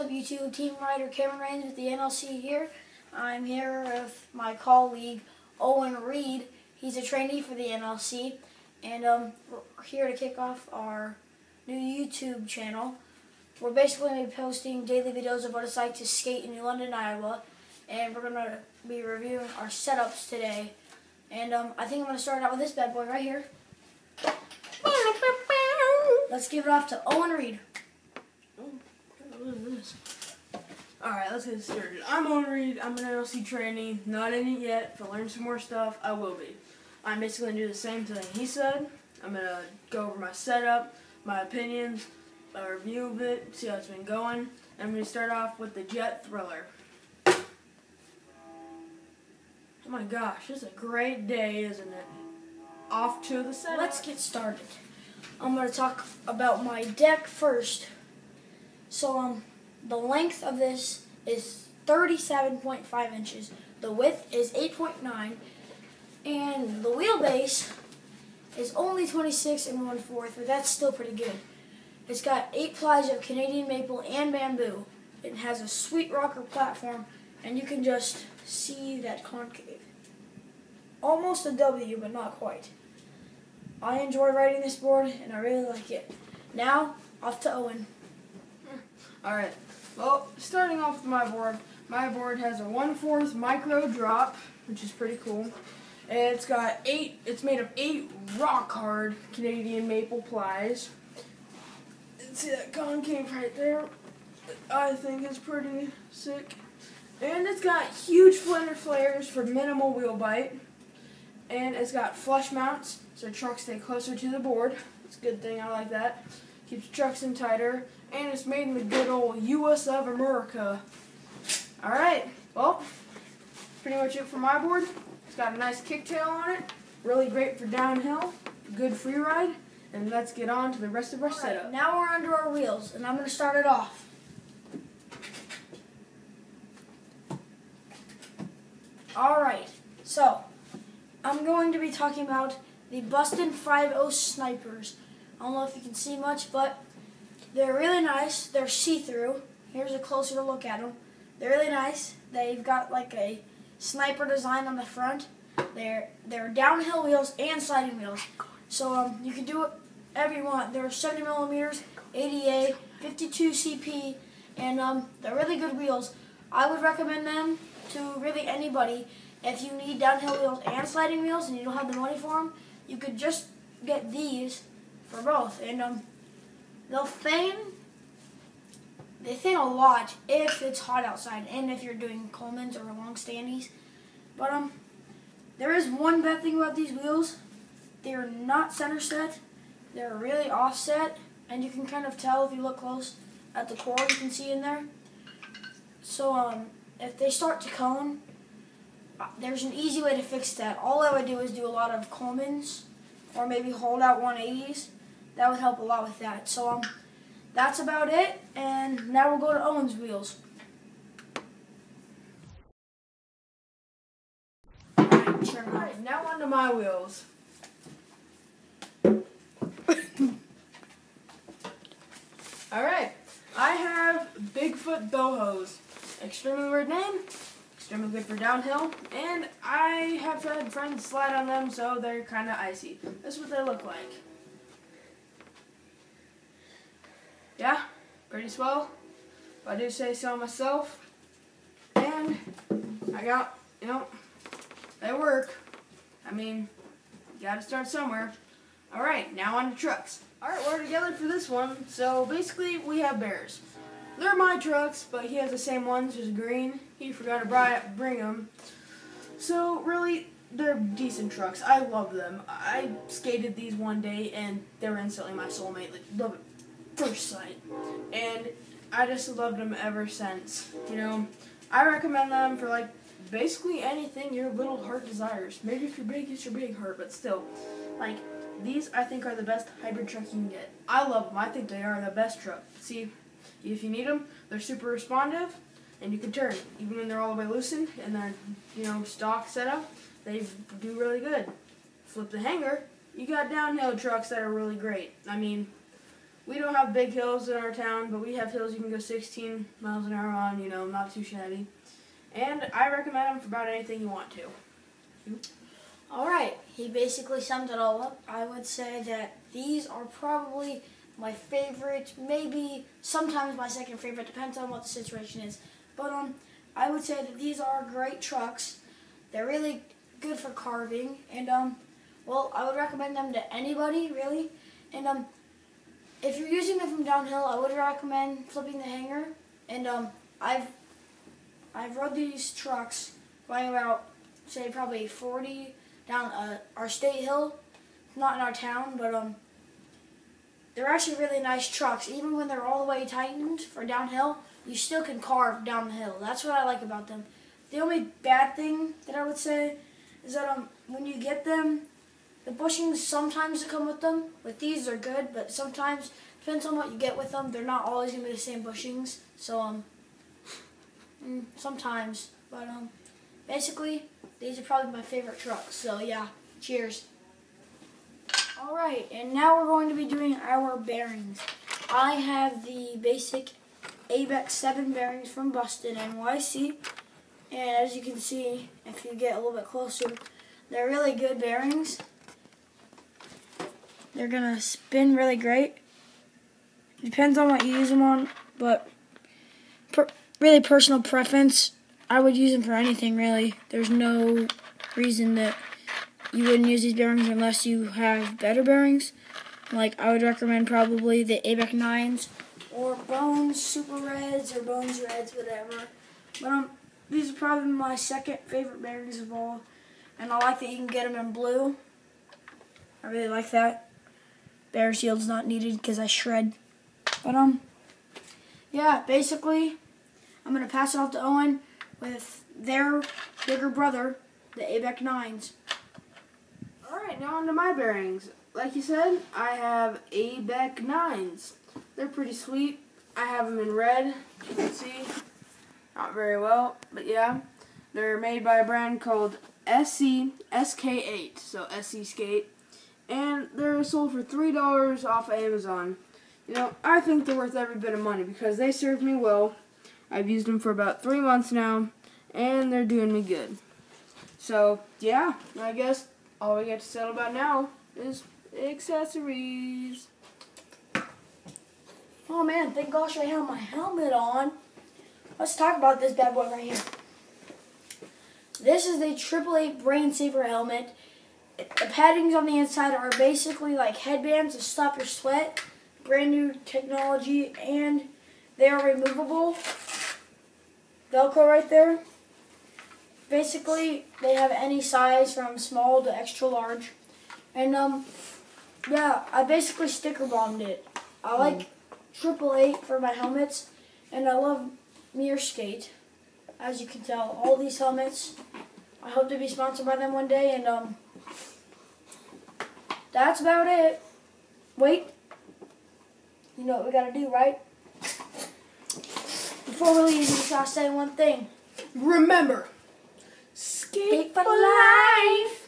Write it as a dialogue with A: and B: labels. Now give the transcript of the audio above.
A: up, YouTube? Team Rider Cameron Rains with the NLC here. I'm here with my colleague Owen Reed. He's a trainee for the NLC, and we're here to kick off our new YouTube channel. We're basically going to be posting daily videos of what it's like to skate in New London, Iowa, and we're going to be reviewing our setups today. And I think I'm going to start out with this bad boy right here. Let's give it off to Owen Reed.
B: What is this? Alright, let's get started. I'm Owen Reed. I'm an NLC trainee. Not in it yet. If I learn some more stuff, I will be. I'm basically going to do the same thing he said. I'm going to go over my setup, my opinions, a review of it, see how it's been going. And I'm going to start off with the Jet Thriller. Oh my gosh, this is a great day, isn't it? Off to the setup.
A: Let's get started. I'm going to talk about my deck first. So, the length of this is 37.5 inches. The width is 8.9. And the wheelbase is only 26 1/4, but that's still pretty good. It's got 8 plies of Canadian maple and bamboo. It has a sweet rocker platform, and you can just see that concave. Almost a W, but not quite. I enjoy riding this board, and I really like it. Now, off to Owen.
B: Alright, well, starting off with my board has a 1/4 micro drop, which is pretty cool. And it's made of 8 rock hard Canadian maple plies. See that concave right there? I think it's pretty sick. And it's got huge fender flares for minimal wheel bite. And it's got flush mounts, so trucks stay closer to the board. It's a good thing, I like that. Keeps trucks in tighter. And it's made in the good old US of America. Alright, well, pretty much it for my board. It's got a nice kicktail on it. Really great for downhill. Good free ride. And let's get on to the rest of our setup.
A: Now we're under our wheels, and I'm going to start it off. Alright, so I'm going to be talking about the Bustin' 5.0 Snipers. I don't know if you can see much, but they're really nice. They're see-through. Here's a closer look at them. They're really nice. They've got like a sniper design on the front. They're downhill wheels and sliding wheels. So you can do whatever you want. They're 70 millimeters, ADA, 52 CP, and they're really good wheels. I would recommend them to really anybody. If you need downhill wheels and sliding wheels and you don't have the money for them, you could just get these for both. And they thin a lot if it's hot outside and if you're doing Coleman's or long standies. But there is one bad thing about these wheels. They're not center set. They're really offset, and you can kind of tell if you look close at the cord you can see in there. So if they start to cone, there's an easy way to fix that. All I would do is do a lot of Coleman's or maybe hold out 180s. That would help a lot with that. So that's about it, and now we'll go to Owen's wheels.
B: Alright, now onto my wheels. Alright, I have Bigfoot Bohos. Extremely weird name, extremely good for downhill, and I have had friends slide on them, so they're kind of icy. This is what they look like. Yeah, pretty swell, if I do say so myself. And I got, they work. I mean, you gotta start somewhere. Alright, now on to trucks. Alright, we're together for this one. So basically, we have bears. They're my trucks, but he has the same ones, just green. He forgot to bring them. So really, they're decent trucks. I love them. I skated these one day, and they were instantly my soulmate. Like, love it first sight. And I just loved them ever since. I recommend them for like basically anything your little heart desires. Maybe if you're big, it's your big heart, but still. Like, these I think are the best hybrid truck you can get. I love them. I think they are the best truck. See, if you need them, they're super responsive, and you can turn. Even when they're all the way loosened and they're, stock setup, they do really good. Flip the hanger, you got downhill trucks that are really great. I mean, we don't have big hills in our town, but we have hills you can go 16 miles an hour on, not too shabby. And I recommend them for about anything you want to.
A: Alright, he basically summed it all up. I would say that these are probably my favorite, maybe sometimes my second favorite, depends on what the situation is. But I would say that these are great trucks. They're really good for carving, and well, I would recommend them to anybody, really. And if you're using them from downhill, I would recommend flipping the hanger. And I've rode these trucks going about, say, probably 40 down our state hill, not in our town, but they're actually really nice trucks. Even when they're all the way tightened for downhill, you still can carve down the hill. That's what I like about them. The only bad thing that I would say is that when you get them, the bushings sometimes that come with them, with these are good, but sometimes, depends on what you get with them, they're not always going to be the same bushings. So, sometimes. But, basically, these are probably my favorite trucks. So, yeah, cheers. Alright, and now we're going to be doing our bearings. I have the basic ABEX 7 bearings from Busted NYC. And as you can see, if you get a little bit closer, they're really good bearings. They're going to spin really great. Depends on what you use them on, but really personal preference. I would use them for anything, really. There's no reason that you wouldn't use these bearings unless you have better bearings. Like, I would recommend probably the ABEX 9s or Bones Super Reds or Bones Reds, whatever. But these are probably my second favorite bearings of all. And I like that you can get them in blue. I really like that. Bear shield's not needed because I shred. But, yeah, basically, I'm going to pass it off to Owen with their bigger brother, the ABEX 9s.
B: Alright, now on to my bearings. Like you said, I have ABEX 9s. They're pretty sweet. I have them in red, as you can see. Not very well, but yeah. They're made by a brand called SK8, so SC Skate. And they're sold for $3 off Amazon. I think they're worth every bit of money because they serve me well. I've used them for about 3 months now, and they're doing me good. So, yeah, I guess all we get to settle about now is accessories.
A: Oh man, thank gosh I have my helmet on. Let's talk about this bad boy right here. This is the AAA Brain Saver helmet. The paddings on the inside are basically like headbands to stop your sweat. Brand new technology, and they are removable. Velcro right there. Basically, they have any size from small to extra large. And yeah, I basically sticker bombed it. I like 888 for my helmets, and I love Mearskate. As you can tell, all these helmets, I hope to be sponsored by them one day, and that's about it. Wait. You know what we gotta do, right? Before we leave, we just gotta say one thing.
B: Remember, skate for life.